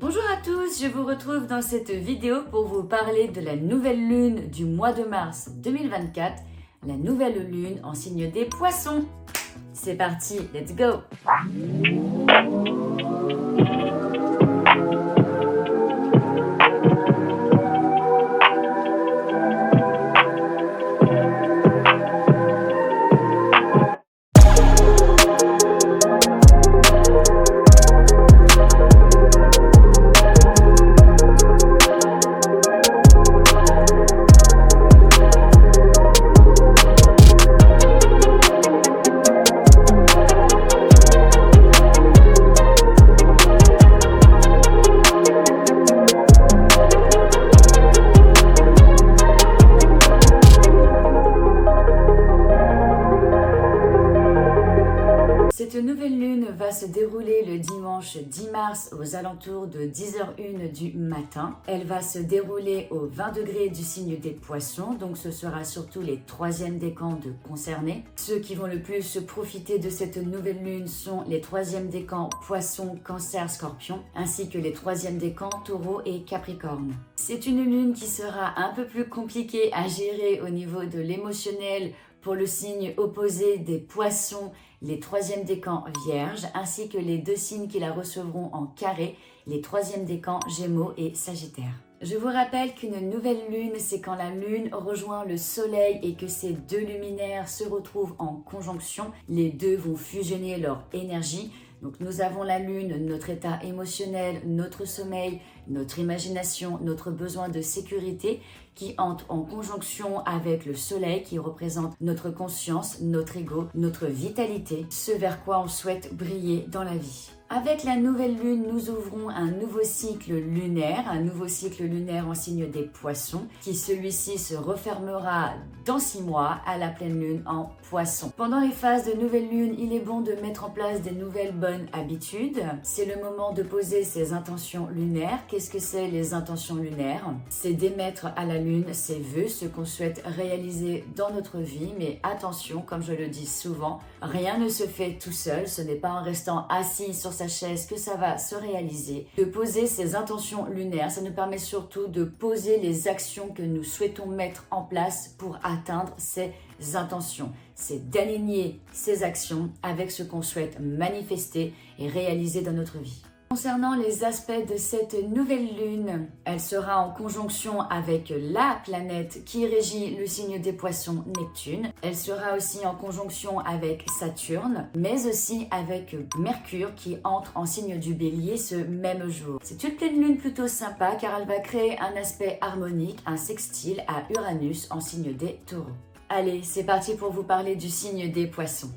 Bonjour à tous, je vous retrouve dans cette vidéo pour vous parler de la nouvelle lune du mois de mars 2024, la nouvelle lune en signe des poissons. C'est parti, let's go! Cette nouvelle lune va se dérouler le dimanche 10 mars aux alentours de 10h01 du matin. Elle va se dérouler au 20 degrés du signe des poissons, donc ce sera surtout les troisièmes décans de concernés. Ceux qui vont le plus profiter de cette nouvelle lune sont les troisièmes décans poissons, cancer, scorpion, ainsi que les troisièmes décans taureau et capricorne. C'est une lune qui sera un peu plus compliquée à gérer au niveau de l'émotionnel pour le signe opposé des poissons, les troisièmes décans vierges, ainsi que les deux signes qui la recevront en carré, les troisièmes décans gémeaux et sagittaire. Je vous rappelle qu'une nouvelle lune, c'est quand la lune rejoint le soleil et que ces deux luminaires se retrouvent en conjonction. Les deux vont fusionner leur énergie. Donc nous avons la lune, notre état émotionnel, notre sommeil, notre imagination, notre besoin de sécurité qui entre en conjonction avec le soleil qui représente notre conscience, notre ego, notre vitalité, ce vers quoi on souhaite briller dans la vie. Avec la nouvelle lune, nous ouvrons un nouveau cycle lunaire en signe des poissons, qui celui-ci se refermera dans 6 mois à la pleine lune en poissons. Pendant les phases de nouvelle lune, il est bon de mettre en place des nouvelles bonnes habitudes. C'est le moment de poser ses intentions lunaires. Qu'est-ce que c'est les intentions lunaires? C'est d'émettre à la lune ses vœux, ce qu'on souhaite réaliser dans notre vie, mais attention, comme je le dis souvent, rien ne se fait tout seul, ce n'est pas en restant assis sur sa chaise que ça va se réaliser. De poser ses intentions lunaires, ça nous permet surtout de poser les actions que nous souhaitons mettre en place pour atteindre ces intentions. C'est d'aligner ces actions avec ce qu'on souhaite manifester et réaliser dans notre vie. Concernant les aspects de cette nouvelle lune, elle sera en conjonction avec la planète qui régit le signe des poissons, Neptune. Elle sera aussi en conjonction avec Saturne, mais aussi avec Mercure qui entre en signe du Bélier ce même jour. C'est une pleine lune plutôt sympa car elle va créer un aspect harmonique, un sextile à Uranus en signe des Taureaux. Allez, c'est parti pour vous parler du signe des poissons.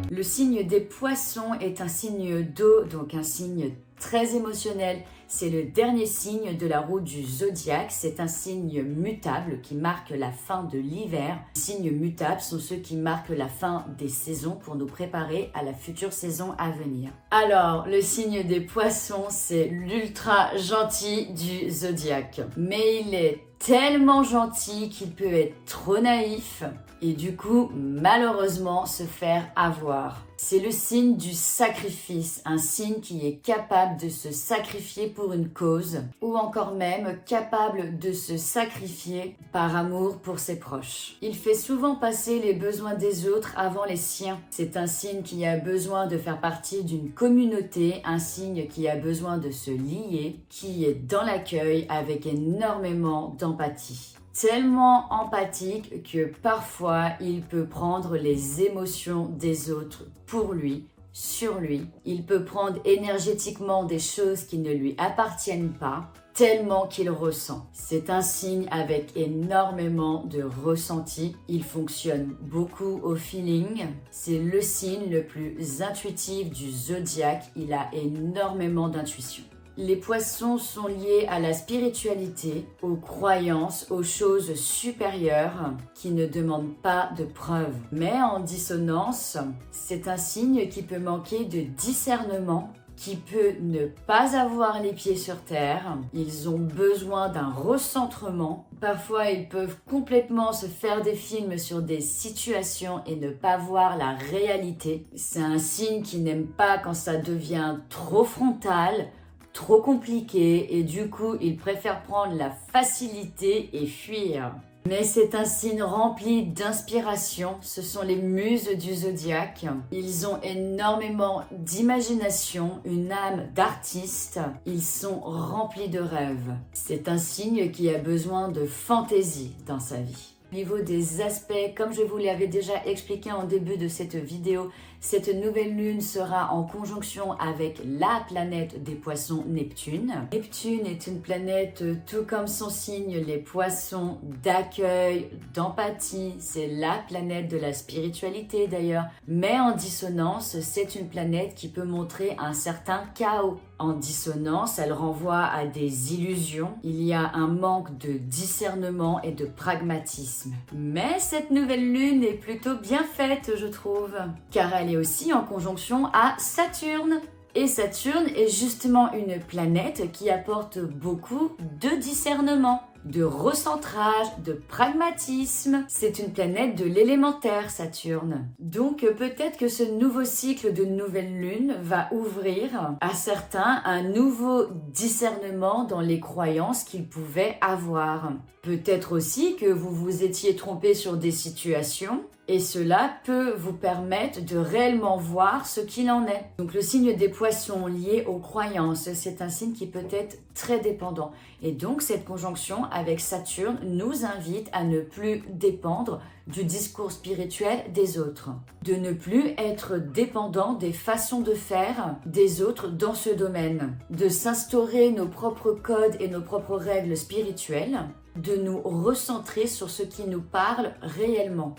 Le signe des poissons est un signe d'eau, donc un signe très émotionnel. C'est le dernier signe de la roue du zodiaque. C'est un signe mutable qui marque la fin de l'hiver. Les signes mutables sont ceux qui marquent la fin des saisons pour nous préparer à la future saison à venir. Alors, le signe des poissons, c'est l'ultra gentil du zodiaque. Mais il est tellement gentil qu'il peut être trop naïf et du coup, malheureusement, se faire avoir. C'est le signe du sacrifice, un signe qui est capable de se sacrifier pour une cause ou encore même capable de se sacrifier par amour pour ses proches. Il fait souvent passer les besoins des autres avant les siens. C'est un signe qui a besoin de faire partie d'une communauté, un signe qui a besoin de se lier, qui est dans l'accueil avec énormément d'empathie. Tellement empathique que parfois il peut prendre les émotions des autres pour lui, sur lui. Il peut prendre énergétiquement des choses qui ne lui appartiennent pas, tellement qu'il ressent. C'est un signe avec énormément de ressenti. Il fonctionne beaucoup au feeling. C'est le signe le plus intuitif du zodiaque. Il a énormément d'intuition. Les poissons sont liés à la spiritualité, aux croyances, aux choses supérieures qui ne demandent pas de preuves. Mais en dissonance, c'est un signe qui peut manquer de discernement qui peut ne pas avoir les pieds sur terre. Ils ont besoin d'un recentrement. Parfois, ils peuvent complètement se faire des films sur des situations et ne pas voir la réalité. C'est un signe qui n'aime pas quand ça devient trop frontal, trop compliqué et du coup, ils préfèrent prendre la facilité et fuir. Mais c'est un signe rempli d'inspiration, ce sont les muses du zodiaque. Ils ont énormément d'imagination, une âme d'artiste, ils sont remplis de rêves. C'est un signe qui a besoin de fantaisie dans sa vie. Au niveau des aspects, comme je vous l'avais déjà expliqué en début de cette vidéo, cette nouvelle lune sera en conjonction avec la planète des poissons Neptune. Neptune est une planète, tout comme son signe, les poissons, d'accueil, d'empathie. C'est la planète de la spiritualité d'ailleurs. Mais en dissonance, c'est une planète qui peut montrer un certain chaos. En dissonance, elle renvoie à des illusions. Il y a un manque de discernement et de pragmatisme. Mais cette nouvelle lune est plutôt bien faite, je trouve, car elle est aussi en conjonction à Saturne. Et Saturne est justement une planète qui apporte beaucoup de discernement, de recentrage, de pragmatisme. C'est une planète de l'élémentaire, Saturne. Donc peut-être que ce nouveau cycle de nouvelle lune va ouvrir à certains un nouveau discernement dans les croyances qu'ils pouvaient avoir. Peut-être aussi que vous vous étiez trompé sur des situations et cela peut vous permettre de réellement voir ce qu'il en est. Donc le signe des poissons lié aux croyances, c'est un signe qui peut être très dépendant. Et donc cette conjonction avec Saturne nous invite à ne plus dépendre du discours spirituel des autres. De ne plus être dépendant des façons de faire des autres dans ce domaine. De s'instaurer nos propres codes et nos propres règles spirituelles. De nous recentrer sur ce qui nous parle réellement.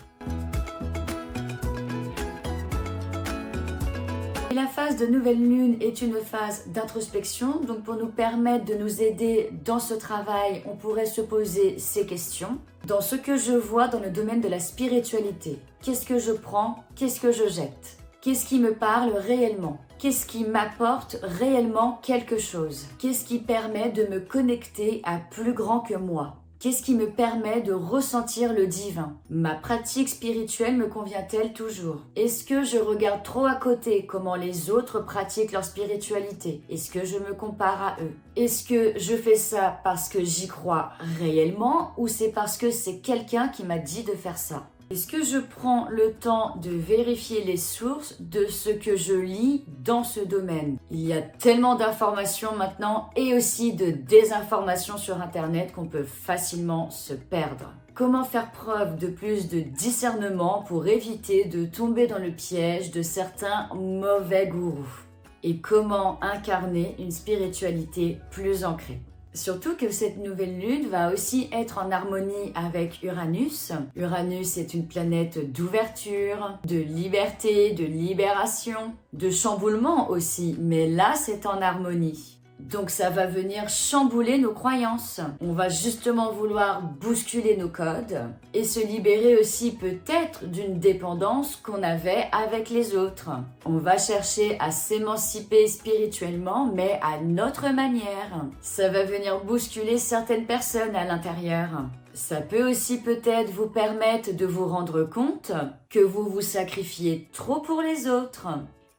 Et la phase de nouvelle lune est une phase d'introspection, donc pour nous permettre de nous aider dans ce travail, on pourrait se poser ces questions. Dans ce que je vois dans le domaine de la spiritualité, qu'est-ce que je prends, qu'est-ce que je jette? Qu'est-ce qui me parle réellement? Qu'est-ce qui m'apporte réellement quelque chose? Qu'est-ce qui permet de me connecter à plus grand que moi? Qu'est-ce qui me permet de ressentir le divin? Ma pratique spirituelle me convient-elle toujours? Est-ce que je regarde trop à côté comment les autres pratiquent leur spiritualité? Est-ce que je me compare à eux? Est-ce que je fais ça parce que j'y crois réellement ou c'est parce que c'est quelqu'un qui m'a dit de faire ça? Est-ce que je prends le temps de vérifier les sources de ce que je lis dans ce domaine? Il y a tellement d'informations maintenant et aussi de désinformations sur Internet qu'on peut facilement se perdre. Comment faire preuve de plus de discernement pour éviter de tomber dans le piège de certains mauvais gourous? Et comment incarner une spiritualité plus ancrée? Surtout que cette nouvelle lune va aussi être en harmonie avec Uranus. Uranus est une planète d'ouverture, de liberté, de libération, de chamboulement aussi, mais là c'est en harmonie. Donc ça va venir chambouler nos croyances. On va justement vouloir bousculer nos codes et se libérer aussi peut-être d'une dépendance qu'on avait avec les autres. On va chercher à s'émanciper spirituellement mais à notre manière. Ça va venir bousculer certaines personnes à l'intérieur. Ça peut aussi peut-être vous permettre de vous rendre compte que vous vous sacrifiez trop pour les autres.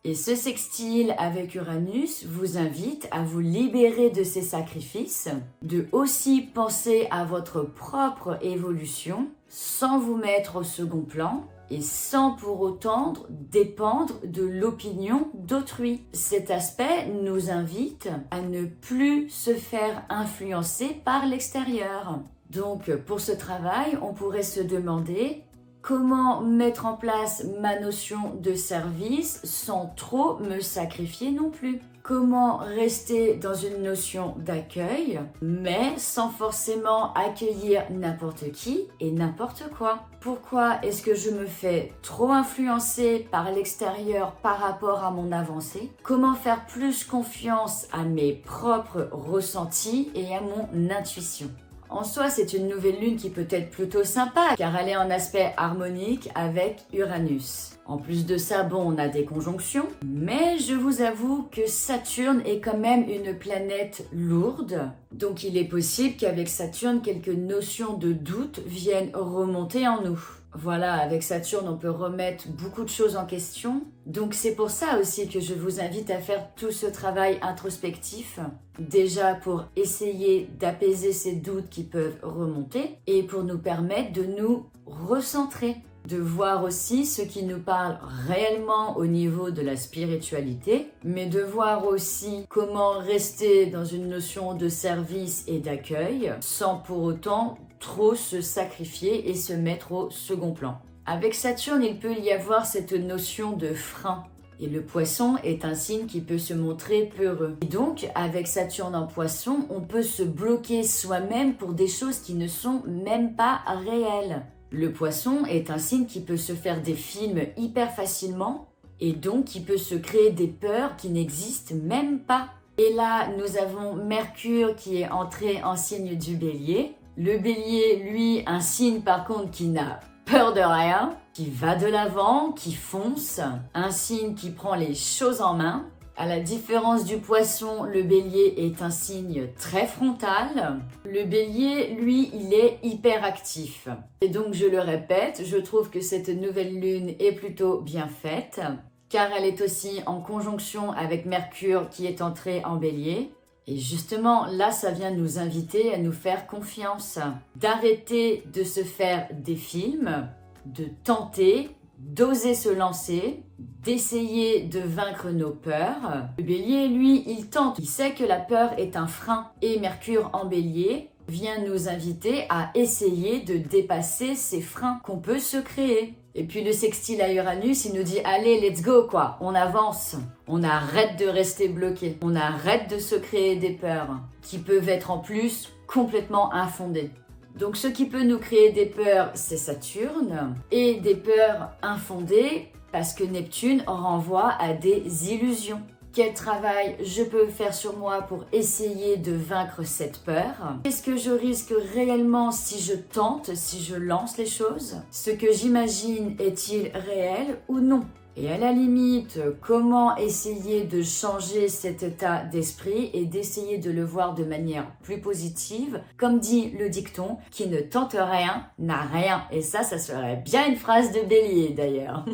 Et ce sextile avec Uranus vous invite à vous libérer de ces sacrifices, de aussi penser à votre propre évolution sans vous mettre au second plan et sans pour autant dépendre de l'opinion d'autrui. Cet aspect nous invite à ne plus se faire influencer par l'extérieur. Donc pour ce travail, on pourrait se demander: comment mettre en place ma notion de service sans trop me sacrifier non plus? Comment rester dans une notion d'accueil, mais sans forcément accueillir n'importe qui et n'importe quoi? Pourquoi est-ce que je me fais trop influencer par l'extérieur par rapport à mon avancée? Comment faire plus confiance à mes propres ressentis et à mon intuition? En soi, c'est une nouvelle lune qui peut être plutôt sympa car elle est en aspect harmonique avec Uranus. En plus de ça, bon, on a des conjonctions, mais je vous avoue que Saturne est quand même une planète lourde. Donc il est possible qu'avec Saturne, quelques notions de doute viennent remonter en nous. Voilà, avec Saturne, on peut remettre beaucoup de choses en question. Donc c'est pour ça aussi que je vous invite à faire tout ce travail introspectif. Déjà pour essayer d'apaiser ces doutes qui peuvent remonter et pour nous permettre de nous recentrer. De voir aussi ce qui nous parle réellement au niveau de la spiritualité, mais de voir aussi comment rester dans une notion de service et d'accueil sans pour autant trop se sacrifier et se mettre au second plan. Avec Saturne, il peut y avoir cette notion de frein. Et le poisson est un signe qui peut se montrer peureux. Et donc, avec Saturne en poisson, on peut se bloquer soi-même pour des choses qui ne sont même pas réelles. Le poisson est un signe qui peut se faire des films hyper facilement et donc qui peut se créer des peurs qui n'existent même pas. Et là, nous avons Mercure qui est entré en signe du Bélier. Le Bélier, lui, un signe par contre qui n'a peur de rien, qui va de l'avant, qui fonce, un signe qui prend les choses en main. À la différence du poisson, le bélier est un signe très frontal. Le bélier, lui, il est hyperactif. Et donc, je le répète, je trouve que cette nouvelle lune est plutôt bien faite, car elle est aussi en conjonction avec Mercure qui est entré en bélier. Et justement, là, ça vient nous inviter à nous faire confiance, d'arrêter de se faire des films, de tenter, d'oser se lancer, d'essayer de vaincre nos peurs. Le bélier, lui, il tente. Il sait que la peur est un frein. Et Mercure en bélier vient nous inviter à essayer de dépasser ces freins qu'on peut se créer. Et puis le sextile à Uranus, il nous dit « Allez, let's go, quoi. On avance. On arrête de rester bloqué. On arrête de se créer des peurs qui peuvent être en plus complètement infondées. » Donc ce qui peut nous créer des peurs, c'est Saturne, et des peurs infondées parce que Neptune renvoie à des illusions. Quel travail je peux faire sur moi pour essayer de vaincre cette peur? Qu'est-ce que je risque réellement si je tente, si je lance les choses? Ce que j'imagine est-il réel ou non? Et à la limite, comment essayer de changer cet état d'esprit et d'essayer de le voir de manière plus positive? Comme dit le dicton, qui ne tente rien n'a rien. Et ça serait bien une phrase de Bélier d'ailleurs.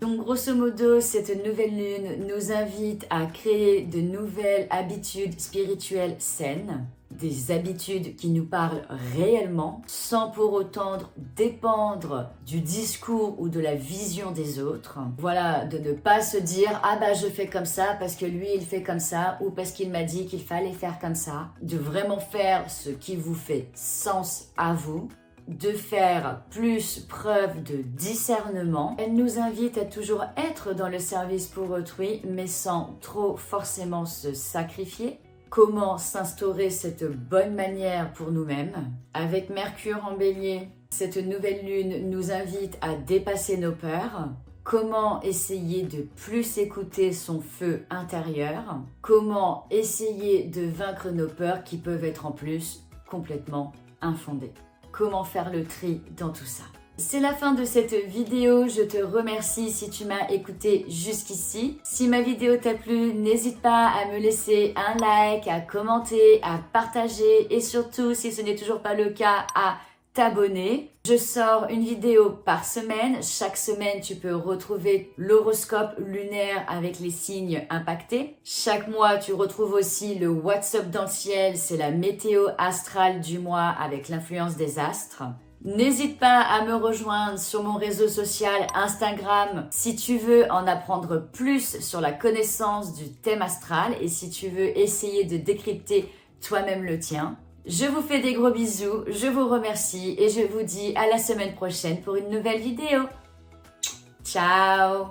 Donc grosso modo, cette nouvelle lune nous invite à créer de nouvelles habitudes spirituelles saines. Des habitudes qui nous parlent réellement, sans pour autant dépendre du discours ou de la vision des autres. Voilà, de ne pas se dire « Ah bah je fais comme ça parce que lui il fait comme ça ou parce qu'il m'a dit qu'il fallait faire comme ça ». De vraiment faire ce qui vous fait sens à vous. De faire plus preuve de discernement. Elle nous invite à toujours être dans le service pour autrui, mais sans trop forcément se sacrifier. Comment s'instaurer cette bonne manière pour nous-mêmes? Avec Mercure en bélier, cette nouvelle lune nous invite à dépasser nos peurs. Comment essayer de plus écouter son feu intérieur? Comment essayer de vaincre nos peurs qui peuvent être en plus complètement infondées? Comment faire le tri dans tout ça? C'est la fin de cette vidéo, je te remercie si tu m'as écouté jusqu'ici. Si ma vidéo t'a plu, n'hésite pas à me laisser un like, à commenter, à partager et surtout, si ce n'est toujours pas le cas, à t'abonner. Je sors une vidéo par semaine. Chaque semaine, tu peux retrouver l'horoscope lunaire avec les signes impactés. Chaque mois, tu retrouves aussi le WhatsApp dans le ciel, c'est la météo astrale du mois avec l'influence des astres. N'hésite pas à me rejoindre sur mon réseau social Instagram si tu veux en apprendre plus sur la connaissance du thème astral et si tu veux essayer de décrypter toi-même le tien. Je vous fais des gros bisous, je vous remercie et je vous dis à la semaine prochaine pour une nouvelle vidéo. Ciao!